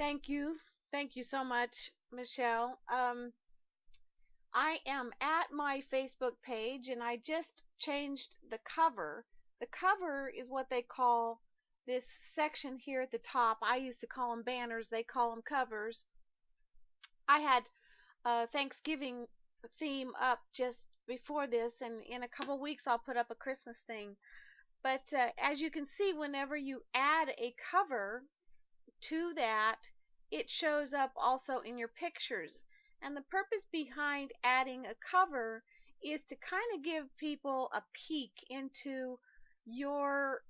Thank you. Thank you so much, Michelle. I am at my Facebook page and I just changed the cover. The cover is what they call this section here at the top. I used to call them banners, they call them covers. I had a Thanksgiving theme up just before this, and in a couple weeks I'll put up a Christmas thing. But as you can see, whenever you add a cover to that, it shows up also in your pictures. And the purpose behind adding a cover is to kind of give people a peek into your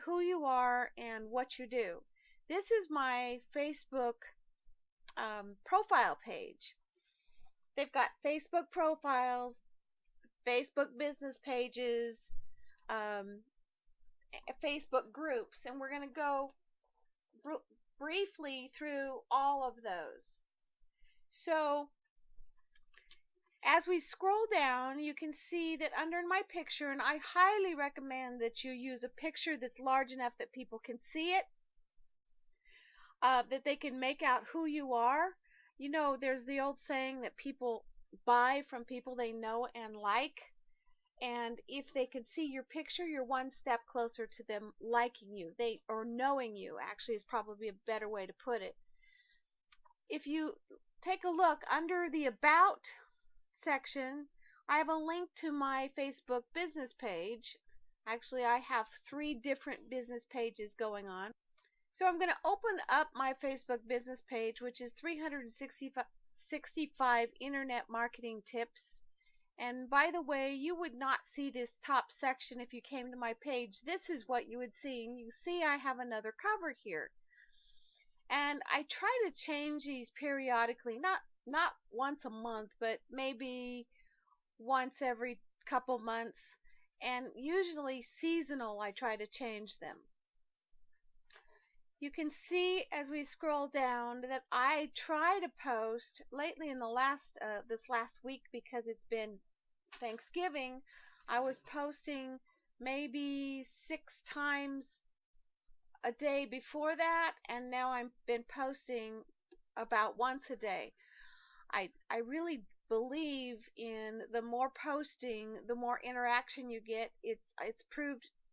who you are and what you do. This is my Facebook profile page. They've got Facebook profiles, Facebook business pages, um, Facebook groups, and we're going to go briefly through all of those. So as we scroll down, you can see that under my picture, and I highly recommend that you use a picture that's large enough that people can see it, that they can make out who you are. You know, there's the old saying that people buy from people they know and like. And if they can see your picture, you're one step closer to them liking you. Or knowing you, actually, is probably a better way to put it. If you take a look under the About section, I have a link to my Facebook business page. Actually, I have 3 different business pages going on. So I'm going to open up my Facebook business page, which is 365 internet marketing tips. And by the way, you would not see this top section if you came to my page. This is what you would see. And you see I have another cover here. And I try to change these periodically, not once a month, but maybe once every couple months, and usually seasonal. I try to change them. You can see as we scroll down that I try to post lately in the this last week, because it's been Thanksgiving. I was posting maybe 6 times a day before that, and now I've been posting about once a day. I really believe in the more posting, the more interaction you get. It's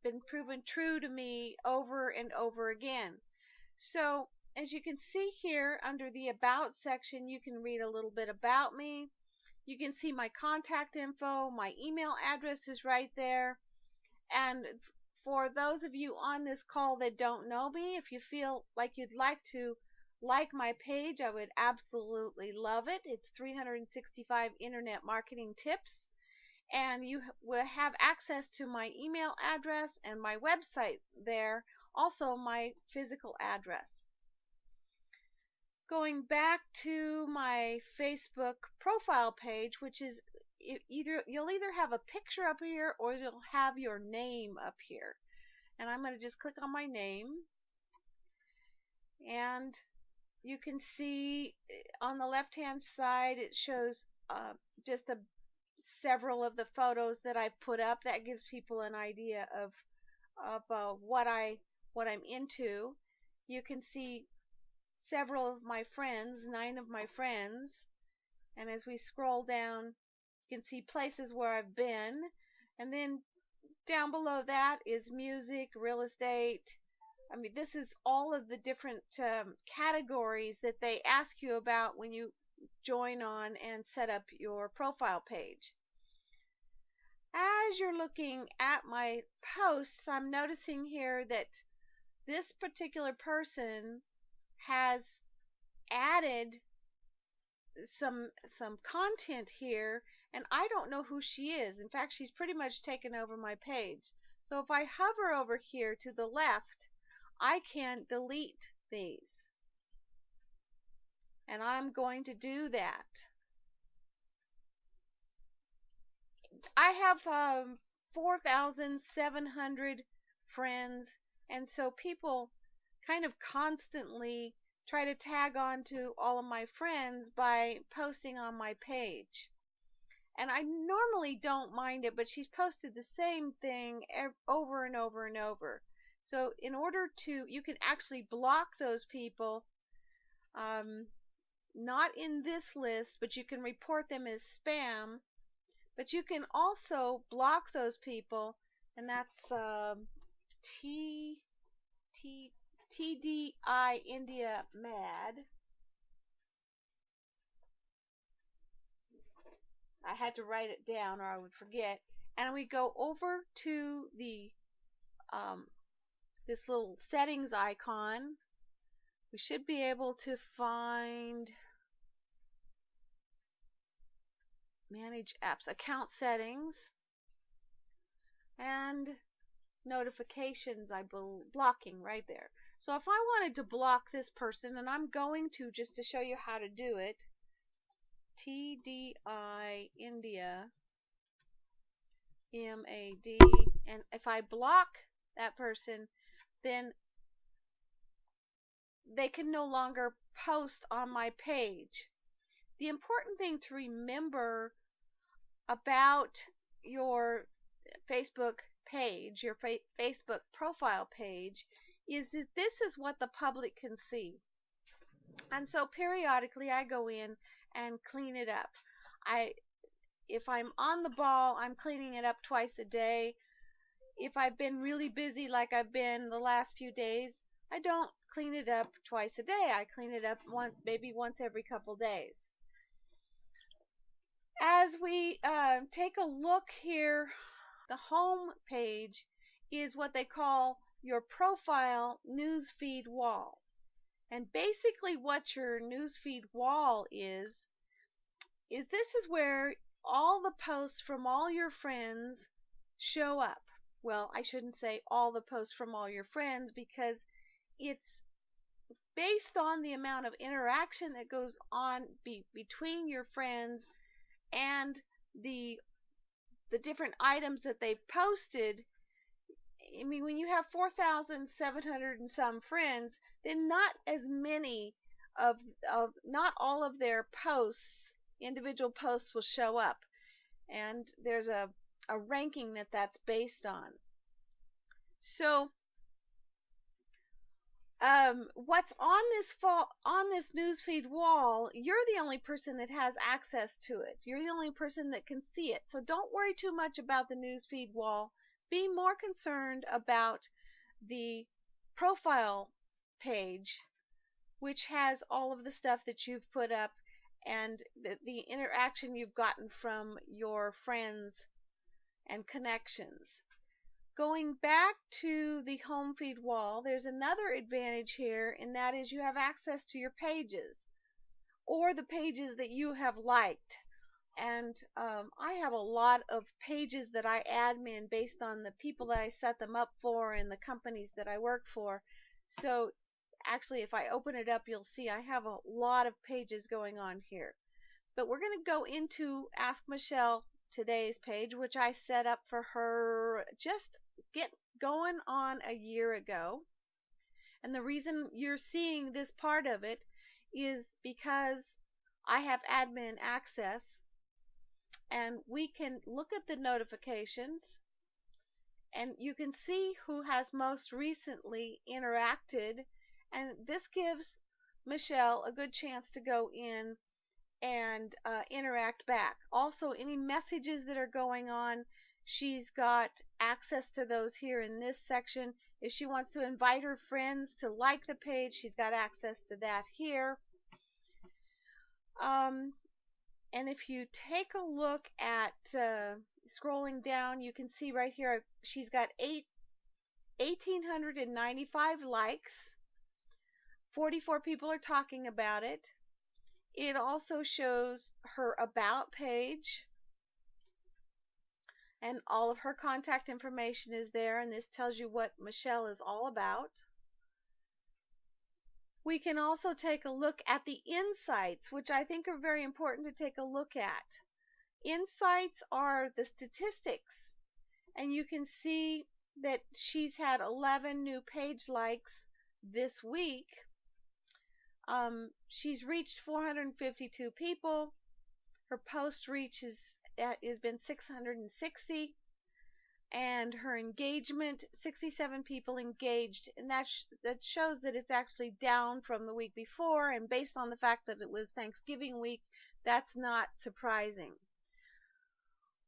been proven true to me over and over again. So as you can see here under the About section, you can read a little bit about me. You can see my contact info. My email address is right there. And for those of you on this call that don't know me, if you feel like you'd like to like my page, I would absolutely love it. It's 365 Internet Marketing Tips. And you will have access to my email address and my website there, also my physical address. Going back to my Facebook profile page, which is you'll either have a picture up here or you'll have your name up here. And I'm going to just click on my name, and you can see on the left hand side it shows just several of the photos that I've put up. That gives people an idea of what I'm into. You can see several of my friends, 9 of my friends, and as we scroll down you can see places where I've been, and then down below that is music, real estate. I mean, this is all of the different categories that they ask you about when you join on and set up your profile page. As you're looking at my posts, I'm noticing here that this particular person has added some content here, and I don't know who she is. In fact, she's pretty much taken over my page. So if I hover over here to the left, I can delete these, and I'm going to do that. I have 4,700 friends, and so people kind of constantly try to tag on to all of my friends by posting on my page. And I normally don't mind it, but she's posted the same thing over and over and over. So in order to, you can actually block those people not in this list, but you can report them as spam. But you can also block those people, and that's T T TDI India Mad. I had to write it down or I would forget. And we go over to the this little settings icon. We should be able to find manage apps, account settings, and notifications. Blocking right there. So if I wanted to block this person, and I'm going to just to show you how to do it, TDI India MAD, and if I block that person, then they can no longer post on my page. The important thing to remember about your Facebook page, your Facebook profile page, is that this is what the public can see. And so periodically I go in and clean it up. If I'm on the ball, I'm cleaning it up twice a day. If I've been really busy like I've been the last few days, I don't clean it up twice a day. I clean it up maybe once every couple days. As we take a look here, the home page is what they call your profile newsfeed wall. And basically what your newsfeed wall is this is where all the posts from all your friends show up. Well, I shouldn't say all the posts from all your friends, because it's based on the amount of interaction that goes on between your friends and the different items that they've posted. I mean, when you have 4,700 and some friends, then not as many not all of their posts, individual posts, will show up. And there's a ranking that's based on. So what's on this newsfeed wall, you're the only person that has access to it. You're the only person that can see it. So don't worry too much about the newsfeed wall. Be more concerned about the profile page, which has all of the stuff that you've put up and the interaction you've gotten from your friends and connections. Going back to the home feed wall, there's another advantage here, and that is you have access to your pages, or the pages that you have liked. And I have a lot of pages that I admin based on the people that I set them up for and the companies that I work for. So actually, if I open it up, you'll see I have a lot of pages going on here. But we're going to go into Ask Michelle Today's page, which I set up for her just get going on a year ago. And the reason you're seeing this part of it is because I have admin access, and we can look at the notifications, and you can see who has most recently interacted, and this gives Michelle a good chance to go in and interact back. Also, any messages that are going on, she's got access to those here in this section. If she wants to invite her friends to like the page, she's got access to that here. And if you take a look at scrolling down, you can see right here she's got 1,895 likes. 44 people are talking about it. It also shows her about page, and all of her contact information is there, and this tells you what Michelle is all about. We can also take a look at the insights, which I think are very important to take a look at. Insights are the statistics, and you can see that she's had 11 new page likes this week. She's reached 452 people. Her post reach has been 660. and her engagement, 67 people engaged, and that shows that it's actually down from the week before, and based on the fact that it was Thanksgiving week, that's not surprising.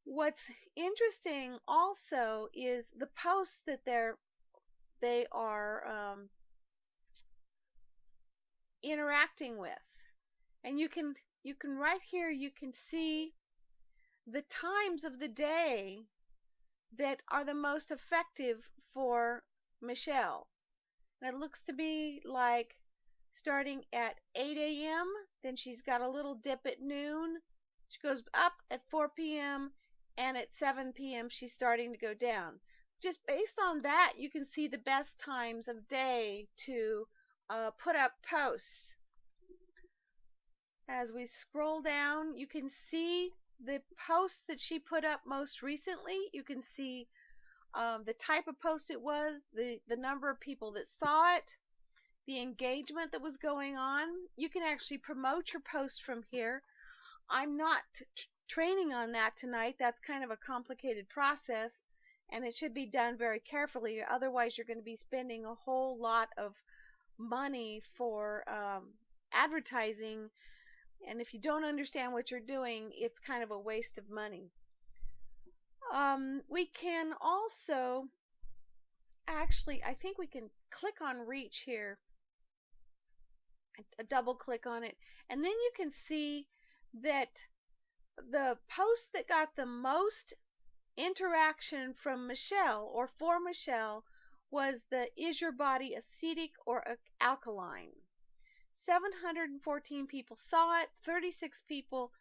What's interesting also is the posts that they are interacting with, and you can right here you can see the times of the day that are the most effective for Michelle. And it looks to be like starting at 8 a.m., then she's got a little dip at noon, she goes up at 4 p.m., and at 7 p.m. she's starting to go down. Just based on that, you can see the best times of day to put up posts. As we scroll down, you can see the posts that she put up most recently. You can see the type of post it was, the number of people that saw it, the engagement that was going on. You can actually promote your post from here. I'm not training on that tonight. That's kind of a complicated process, and it should be done very carefully. Otherwise, you're going to be spending a whole lot of money for advertising, and if you don't understand what you're doing, it's kind of a waste of money. We can also actually, I think we can click on reach here, double click on it, and then you can see that the post that got the most interaction from Michelle or for Michelle was the "Is your body acidic or alkaline?" 714 people saw it, 36 people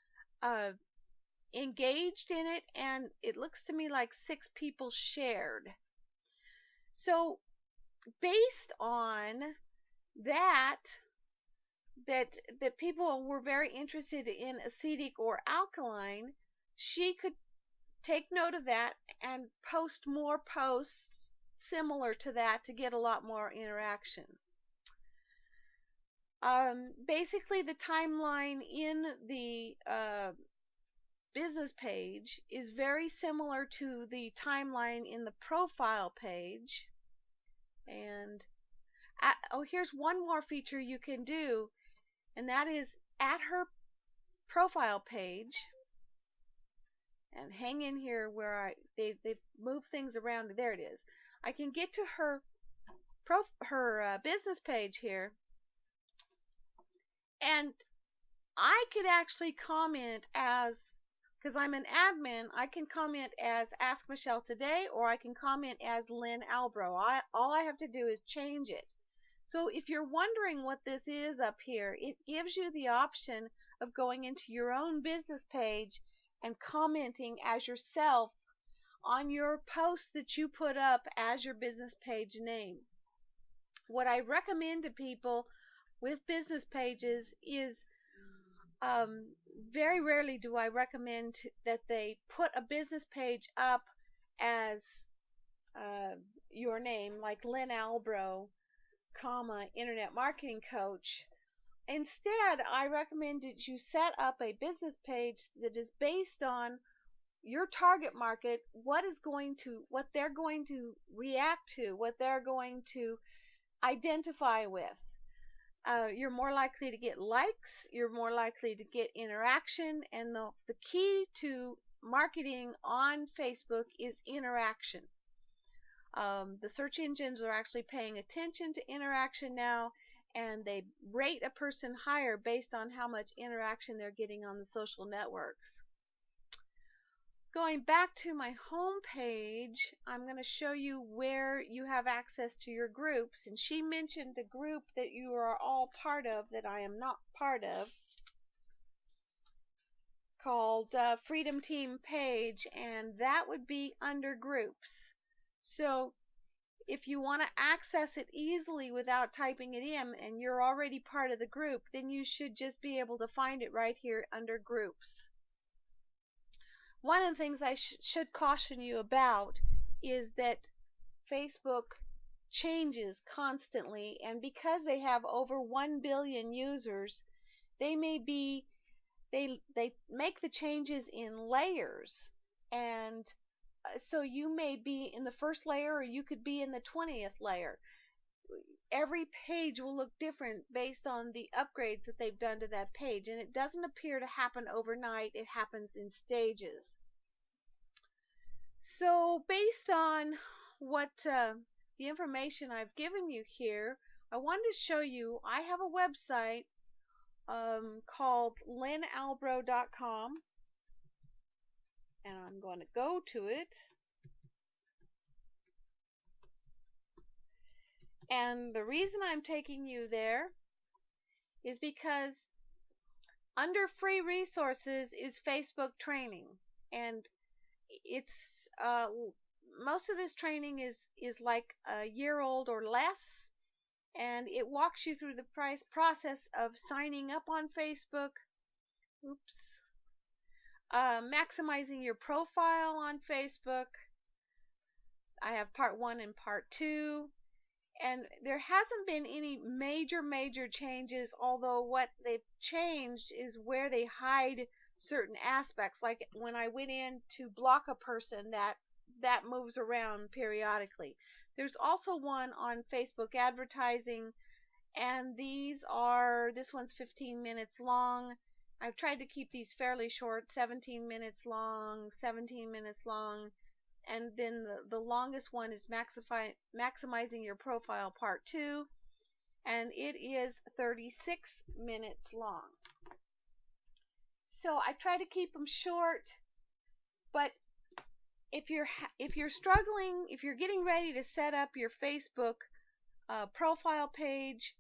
engaged in it, and it looks to me like 6 people shared. So based on that people were very interested in acidic or alkaline, she could take note of that and post more posts similar to that to get a lot more interaction. Basically, the timeline in the business page is very similar to the timeline in the profile page. And here's one more feature you can do, and that is at her profile page, and hang in here where they've moved things around. There it is. I can get to her business page here, and I could actually comment as, because I'm an admin, I can comment as Ask Michelle Today, or I can comment as Lynn Albro. All I have to do is change it. So if you're wondering what this is up here, it gives you the option of going into your own business page and commenting as yourself on your post that you put up as your business page name. What I recommend to people with business pages is very rarely do I recommend that they put a business page up as your name, like Lynn Albro, Internet Marketing Coach. Instead, I recommend that you set up a business page that is based on your target market, what they're going to react to, what they're going to identify with. You're more likely to get likes, you're more likely to get interaction, and the key to marketing on Facebook is interaction. The search engines are actually paying attention to interaction now, and they rate a person higher based on how much interaction they're getting on the social networks. Going back to my home page, I'm going to show you where you have access to your groups, and she mentioned a group that you are all part of that I am not part of, called Freedom Team Page, and that would be under groups. So if you want to access it easily without typing it in and you're already part of the group, then you should just be able to find it right here under groups. One of the things I should caution you about is that Facebook changes constantly, and because they have over 1 billion users, they make the changes in layers, and So you may be in the first layer or you could be in the 20th layer. Every page will look different based on the upgrades that they've done to that page, and it doesn't appear to happen overnight. It happens in stages. So based on what the information I've given you here, I wanted to show you I have a website called lynalbro.com, and I'm going to go to it. And the reason I'm taking you there is because under free resources is Facebook training, and it's most of this training is like a year old or less, and it walks you through the process of signing up on Facebook. Oops. Maximizing your profile on Facebook. I have part 1 and part 2. And there hasn't been any major changes, although what they've changed is where they hide certain aspects. Like when I went in to block a person, that moves around periodically. There's also one on Facebook advertising, and this one's 15 minutes long. I've tried to keep these fairly short, 17 minutes long, 17 minutes long. And then the longest one is maximizing your profile part 2, and it is 36 minutes long. So I try to keep them short, but if you're struggling, if you're getting ready to set up your Facebook profile page,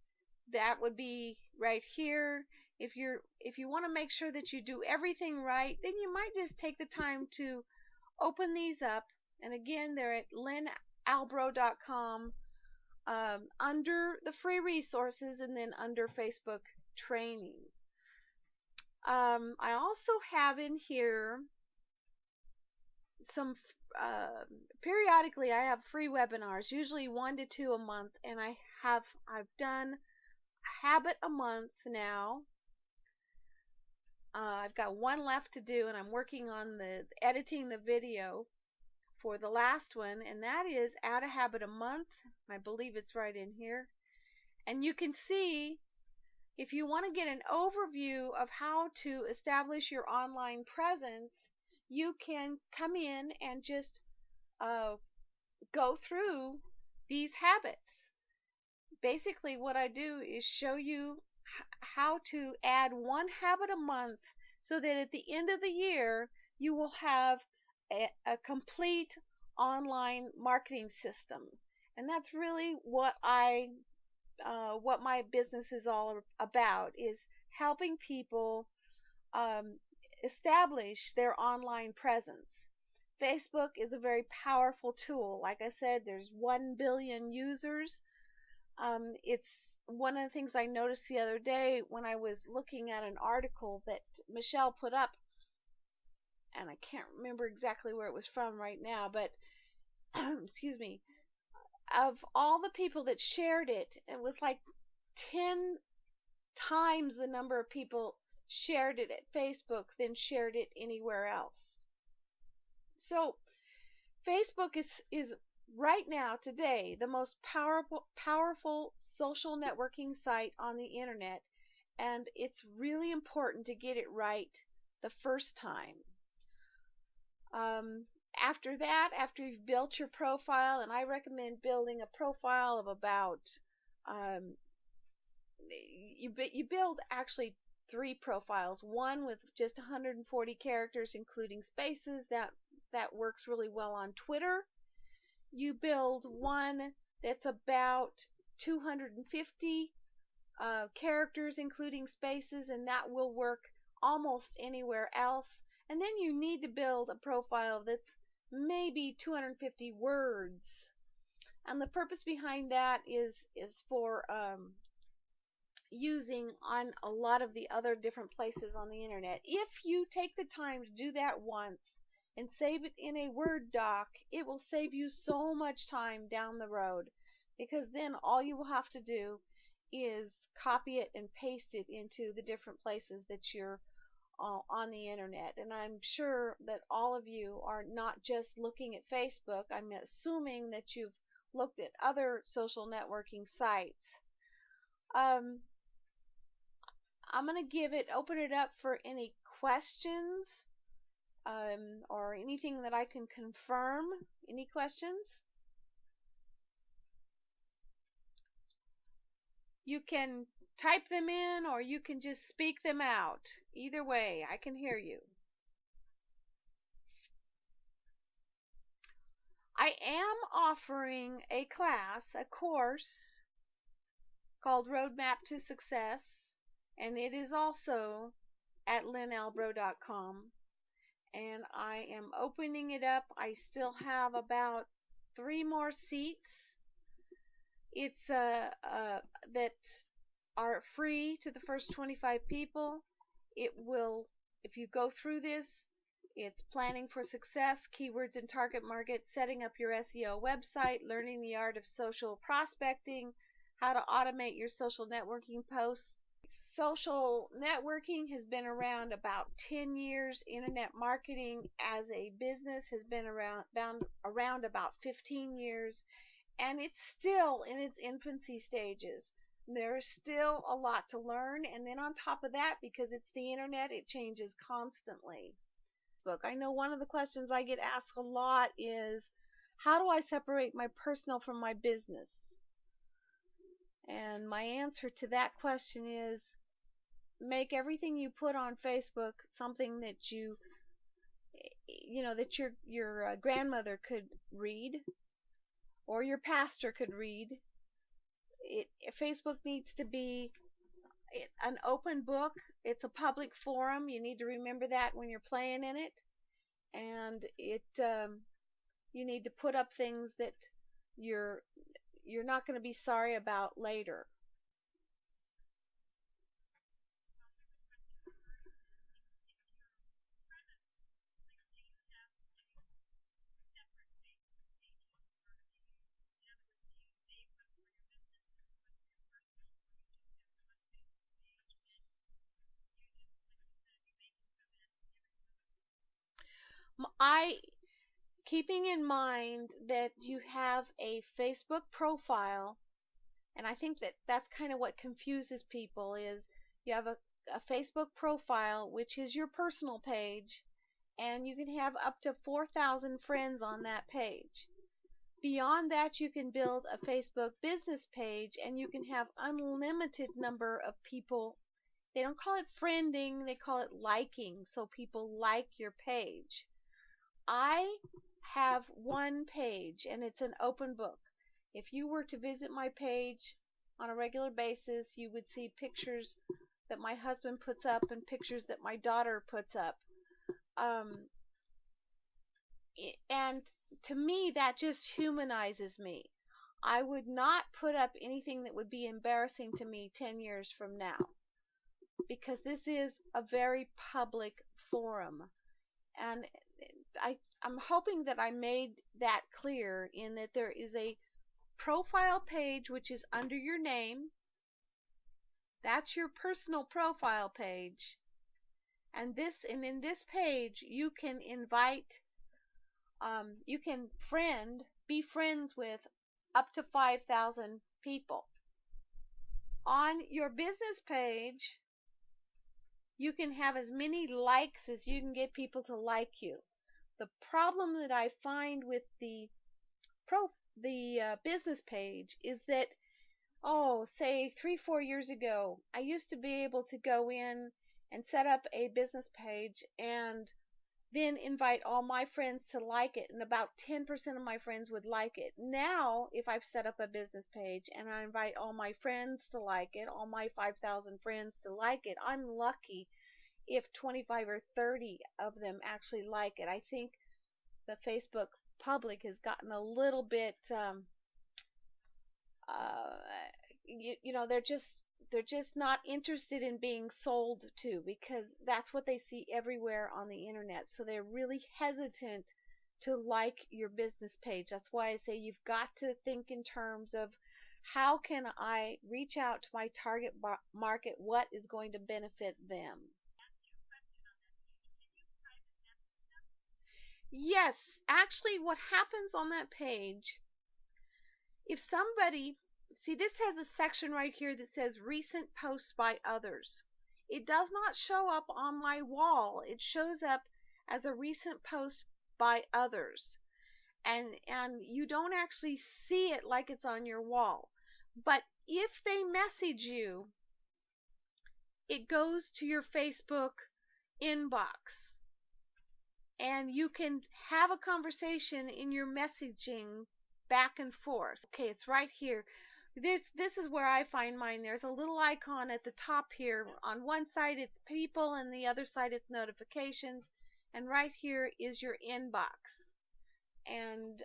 that would be right here. If you want to make sure that you do everything right, then you might just take the time to open these up. And again, they're at lynalbro.com under the free resources, and then under Facebook training. I also have in here some periodically I have free webinars, usually 1 to 2 a month, and I've done Habit a month now. I've got one left to do, and I'm working on editing the video for the last one, and that is Add a Habit a Month. I believe it's right in here. And you can see, if you want to get an overview of how to establish your online presence, you can come in and just go through these habits. Basically what I do is show you how to add 1 habit a month, so that at the end of the year you will have a complete online marketing system. And that's really what my business is all about, is helping people establish their online presence. Facebook is a very powerful tool. Like I said, there's 1 billion users. It's one of the things I noticed the other day when I was looking at an article that Michelle put up, and I can't remember exactly where it was from right now, but excuse me, of all the people that shared it, it was like 10 times the number of people shared it at Facebook than shared it anywhere else. So Facebook is right now, today, the most powerful social networking site on the internet, and it's really important to get it right the first time. After that, after you've built your profile, and I recommend building a profile of about you build actually 3 profiles. One with just 140 characters including spaces, that works really well on Twitter. You build one that's about 250 characters including spaces, and that will work almost anywhere else. And then you need to build a profile that's maybe 250 words. And the purpose behind that is for using on a lot of the other different places on the internet. If you take the time to do that once and save it in a Word doc, it will save you so much time down the road, because then all you will have to do is copy it and paste it into the different places that you're on the internet. And I'm sure that all of you are not just looking at Facebook. I'm assuming that you've looked at other social networking sites. I'm going to open it up for any questions or anything that I can confirm. Any questions? You can type them in or you can just speak them out. Either way, I can hear you. I am offering a class, a course called Roadmap to Success, and it is also at lynnalbro.com. And I am opening it up. I still have about 3 more seats. It's that are free to the first 25 people. It will, if you go through this, it's planning for success, keywords and target market, setting up your SEO website, learning the art of social prospecting, how to automate your social networking posts. Social networking has been around about 10 years. Internet marketing as a business has been around about 15 years. And it's still in its infancy stages. There's still a lot to learn. And then on top of that, because it's the internet, it changes constantly. I know one of the questions I get asked a lot is, how do I separate my personal from my business? And my answer to that question is, make everything you put on Facebook something that that your grandmother could read or your pastor could read. Facebook needs to be an open book. It's a public forum. You need to remember that when you're playing in it. And you need to put up things that you're not going to be sorry about later. Keeping in mind that you have a Facebook profile, and I think that that's kind of what confuses people, is you have a Facebook profile, which is your personal page, and you can have up to 4,000 friends on that page. Beyond that, you can build a Facebook business page, and you can have unlimited number of people. They don't call it friending, they call it liking, so people like your page. I have one page, and it's an open book. If you were to visit my page on a regular basis, you would see pictures that my husband puts up and pictures that my daughter puts up. And to me, that just humanizes me. I would not put up anything that would be embarrassing to me 10 years from now, because this is a very public forum. And I'm hoping that I made that clear, in that there is a profile page which is under your name. That's your personal profile page. And in this page you can invite, you can be friends with up to 5,000 people. On your business page, you can have as many likes as you can get people to like you. The problem that I find with the business page is that, say 3-4 years ago, I used to be able to go in and set up a business page and then invite all my friends to like it, and about 10% of my friends would like it. Now, if I've set up a business page and I invite all my friends to like it, all my 5,000 friends to like it, I'm lucky if 25 or 30 of them actually like it. I think the Facebook public has gotten a little bit, they're just not interested in being sold to, because that's what they see everywhere on the internet. So they're really hesitant to like your business page. That's why I say you've got to think in terms of, how can I reach out to my target market? What is going to benefit them? Yes, actually, what happens on that page, if somebody, see, this has a section right here that says recent posts by others. It does not show up on my wall. It shows up as a recent post by others. And you don't actually see it like it's on your wall. But if they message you, it goes to your Facebook inbox. And you can have a conversation in your messaging back and forth. Okay, it's right here. This is where I find mine. There's a little icon at the top here. On one side it's people and the other side it's notifications. And right here is your inbox. And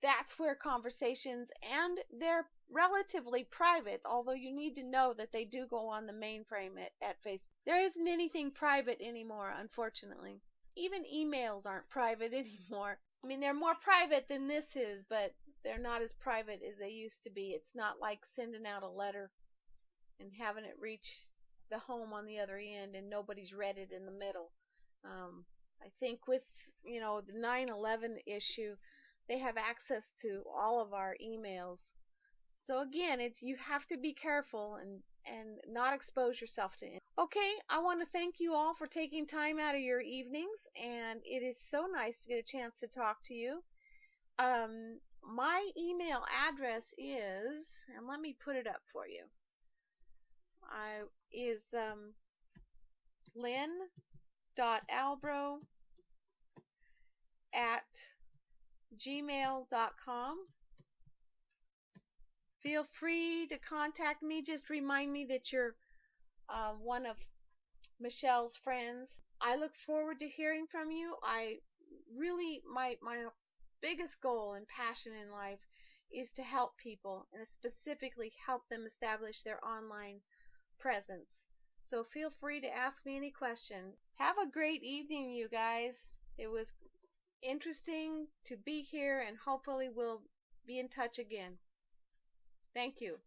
that's where conversations, and they're relatively private, although you need to know that they do go on the mainframe at Facebook. There isn't anything private anymore, unfortunately. Even emails aren't private anymore. I mean, they're more private than this is, but they're not as private as they used to be. It's not like sending out a letter and having it reach the home on the other end and nobody's read it in the middle. I think with, the 9/11 issue, they have access to all of our emails. So again, it's, you have to be careful and not expose yourself to it. Okay, I want to thank you all for taking time out of your evenings, and it is so nice to get a chance to talk to you. My email address is, and let me put it up for you. Is lynn.albro@gmail.com. Feel free to contact me. Just remind me that you're one of Michelle's friends. I look forward to hearing from you. I really, my biggest goal and passion in life is to help people, and specifically help them establish their online presence. So feel free to ask me any questions. Have a great evening, you guys. It was interesting to be here, and hopefully we'll be in touch again. Thank you.